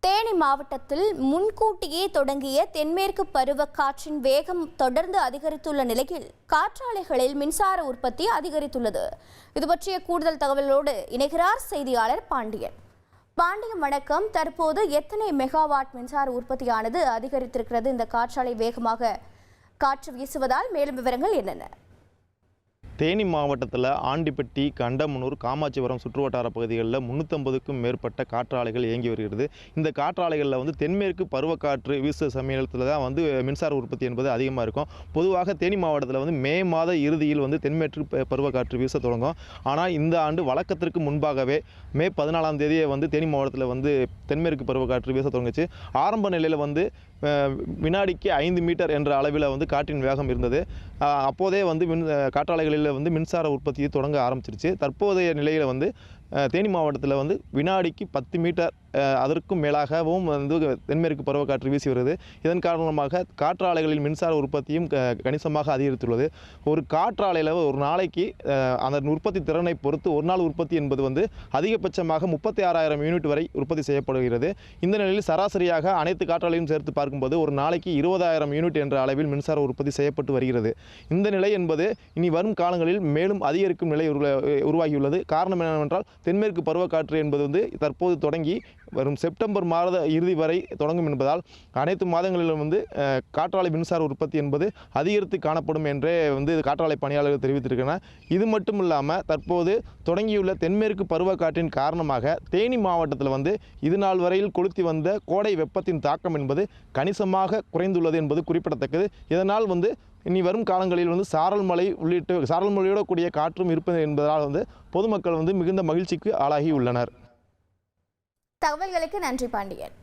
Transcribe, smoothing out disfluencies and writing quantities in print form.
தேனி மாவட்டத்தில் முன்கூட்டியே தொடங்கிய தென்மேற்கு பருவக்காற்றின் வேகம் தொடர்ந்து அதிகரித்துள்ள நிலையில் காற்றாலைகளில் மின்சார உற்பத்தி அதிகரித்துள்ளது. இது பற்றிய கூடுதல் தகவலோடு இணைகிறார் செய்தியாளர் பாண்டியன். வணக்கம். தற்போது எத்தனை மெகாவாட் மின்சார உற்பத்தியானது அதிகரித்திருக்கிறது? இந்த காற்றாலை வேகமாக காற்று வீசுவதால் மேலும் விவரங்கள் என்னென்ன? தேனி மாவட்டத்தில் ஆண்டிப்பட்டி, கண்டமனூர், காமாட்சிபுரம் சுற்றுவட்டார பகுதிகளில் 350க்கும் மேற்பட்ட காற்றாலைகள் இயங்கி வருகிறது. இந்த காற்றாலைகளில் தென்மேற்கு பருவக்காற்று வீச சமயத்தில் தான் மின்சார உற்பத்தி என்பது அதிகமாக இருக்கும். பொதுவாக தேனி மாவட்டத்தில் மே மாத இறுதியில் தென்மேற்கு பருவக்காற்று வீச தொடங்கும். ஆனால் இந்த ஆண்டு வழக்கத்திற்கு முன்பாகவே மே 14ஆம் தேதியே தேனி மாவட்டத்தில் தென்மேற்கு பருவக்காற்று வீச தொடங்குச்சு. ஆரம்ப நிலையில் வினாடிக்கு 5 மீட்டர் என்ற அளவில் காற்றின் வேகம் இருந்தது. அப்போதே காற்றாலைகளில் மின்சார உற்பத்தியை தொடங்க ஆரம்பிச்சிருச்சு. தற்போதைய நிலையில் தேனி மாவட்டத்தில் வினாடிக்கு 10 மீட்டர் அதற்கும் மேலாகவும் தென்மேற்கு பருவக்காற்று வீசி வருது. இதன் காரணமாக காற்றாலைகளில் மின்சார உற்பத்தியும் கணிசமாக அதிகரித்துள்ளது. ஒரு காற்றாலையில் ஒரு நாளைக்கு அந்த உற்பத்தி திறனை பொறுத்து ஒரு நாள் உற்பத்தி என்பது அதிகபட்சமாக 36,000 யூனிட் வரை உற்பத்தி செய்யப்படுகிறது. இந்த நிலையில் சராசரியாக அனைத்து காற்றாலையும் சேர்த்து பார்க்கும்போது ஒரு நாளைக்கு 20,000 யூனிட் என்ற அளவில் மின்சார உற்பத்தி செய்யப்பட்டு வருகிறது. இந்த நிலை என்பது இனி வரும் காலங்களில் மேலும் அதிகரிக்கும் நிலை உருவாகியுள்ளது. காரணம் என்னவென்றால் தென்மேற்கு பருவக்காற்று என்பது தற்போது தொடங்கி வரும் செப்டம்பர் மாத இறுதி வரை தொடங்கும் என்பதால் அனைத்து மாதங்களிலும் காற்றாலை மின்சார உற்பத்தி என்பது அதிகரித்து காணப்படும் என்றே காற்றாலை பணியாளர்கள் தெரிவித்திருக்கிறார். இது மட்டும் இல்லாமல் தற்போது தொடங்கியுள்ள தென்மேற்கு பருவக்காற்றின் காரணமாக தேனி மாவட்டத்தில் இது நாள் வரையில் கொளுத்தி வந்த கோடை வெப்பத்தின் தாக்கம் என்பது கணிசமாக குறைந்துள்ளது என்பது குறிப்பிடத்தக்கது. இதனால் இனி வரும் காலங்களில் சாரல் மழை உள்ளிட்ட சாரல் மழையோட கூடிய காற்றும் இருப்பது என்பதால் பொதுமக்கள் மிகுந்த மகிழ்ச்சிக்கு ஆளாகி உள்ளனர். தகவல்களுக்கு நன்றி பாண்டியன்.